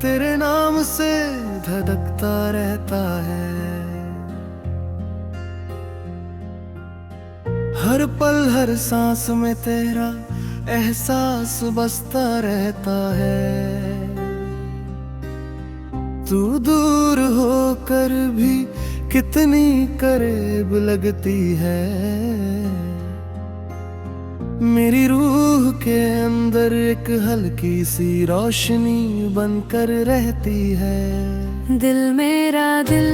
तेरे नाम से धड़कता रहता है। हर पल हर सांस में तेरा एहसास बसता रहता है। तू दूर होकर भी कितनी करीब लगती है। मेरी रूह के अंदर एक हल्की सी रोशनी बनकर रहती है। दिल मेरा दिल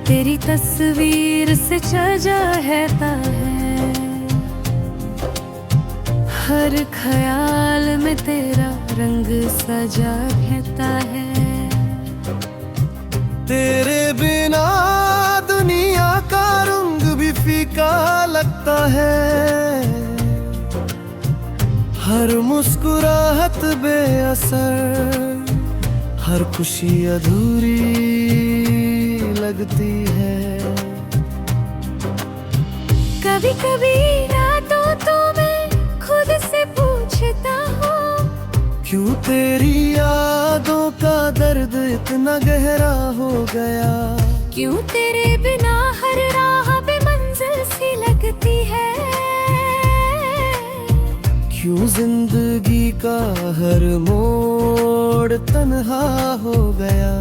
तेरी तस्वीर से सजा रहता है। हर ख्याल में तेरा रंग सजा रहता है। तेरे बिना दुनिया का रंग भी फीका लगता है। हर मुस्कुराहट बेअसर, हर खुशी अधूरी लगती है। कभी कभी रातों तो मैं खुद से पूछता हूँ, क्यों तेरी यादों का दर्द इतना गहरा हो गया। क्यों तेरे बिना हर राह पे मंजिल सी लगती है। क्यों जिंदगी का हर मोड़ तन्हा हो गया।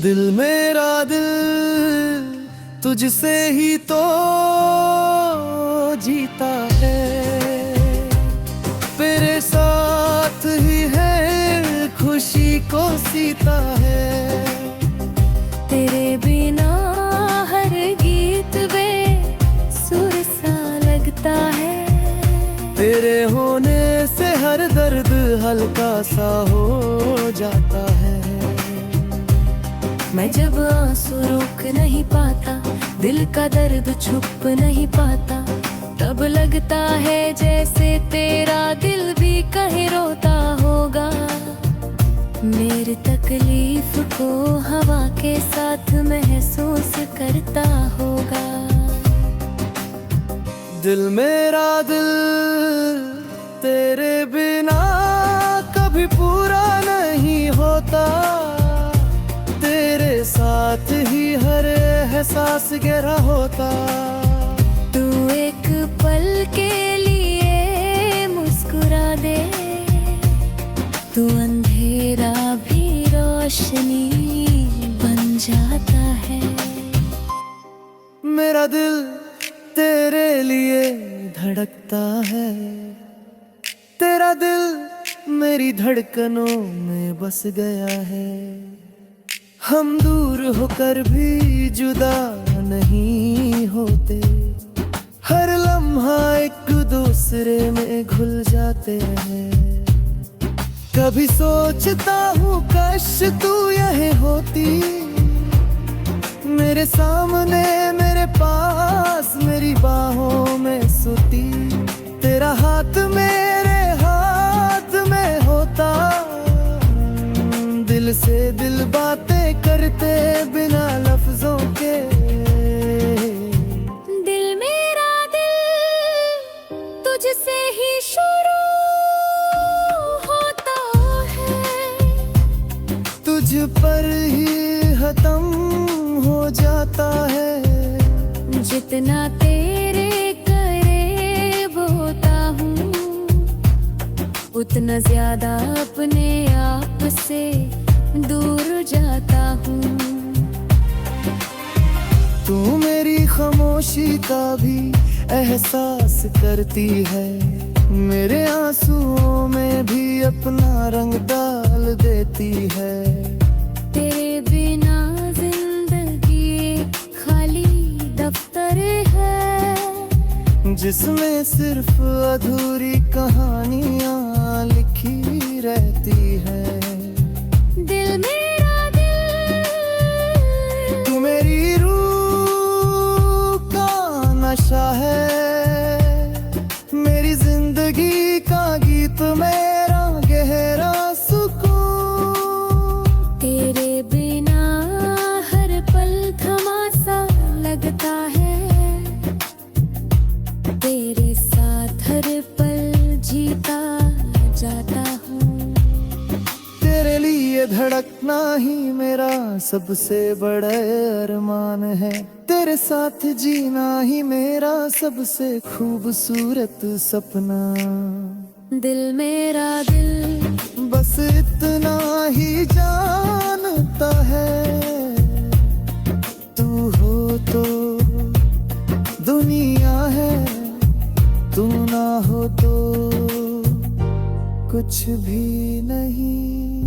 दिल मेरा दिल तुझसे ही तो जीता है। तेरे साथ ही है खुशी को सीता है। तेरे बिना हर गीत बेसुर सा लगता है। तेरे होने से हर दर्द हल्का सा हो जाता है। मैं जब आंसू रोक नहीं पाता, दिल का दर्द छुप नहीं पाता, तब लगता है जैसे तेरा दिल भी कहीं रोता होगा। मेरी तकलीफ को हवा के साथ महसूस करता होगा। दिल मेरा दिल तेरे बिना कभी पूरा नहीं होता। तेरे साथ ही हर एहसास गहरा होता। तू एक पल के लिए मुस्कुरा दे, तू अंधेरा भी रोशनी बन जाता है। मेरा दिल तेरे लिए धड़कता है। तेरा दिल मेरी धड़कनों में बस गया है। हम दूर होकर भी जुदा नहीं होते। हर लम्हा एक दूसरे में घुल जाते हैं। कभी सोचता हूँ काश तू यहीं होती, मेरे सामने मेरे पास मेरी बाहों में सोती। तेरा हाथ मेरे हाथ में होता, दिल से दिल बातें करते बिना लफ्जों के। दिल मेरा दिल तुझसे ही शुरू होता है, तुझ पर ही खत्म हो जाता है। जितना तेरे करीब होता हूँ, उतना ज्यादा अपने आप से दूर जाता हूँ। तू मेरी खामोशी का भी एहसास करती है। मेरे आंसुओं में भी अपना रंग डाल देती है। तेरे बिना जिंदगी एक खाली दफ्तर है, जिसमें सिर्फ अधूरी कहानियां लिखी रहती है। दिल मेरा दिल तू मेरी रूह का नशा है। मेरी जिंदगी का गीत मेरा गहरा सुकून। तेरे बिना हर पल थमा सा लगता है। तेरे साथ हर पल जीता जाता हूँ। तेरे लिए ये धड़कना ही मेरा सबसे बड़ा अरमान है, तेरे साथ जीना ही मेरा सबसे खूबसूरत सपना। दिल मेरा दिल बस इतना ही जानता है, तू हो तो दुनिया है, तू ना हो तो कुछ भी नहीं।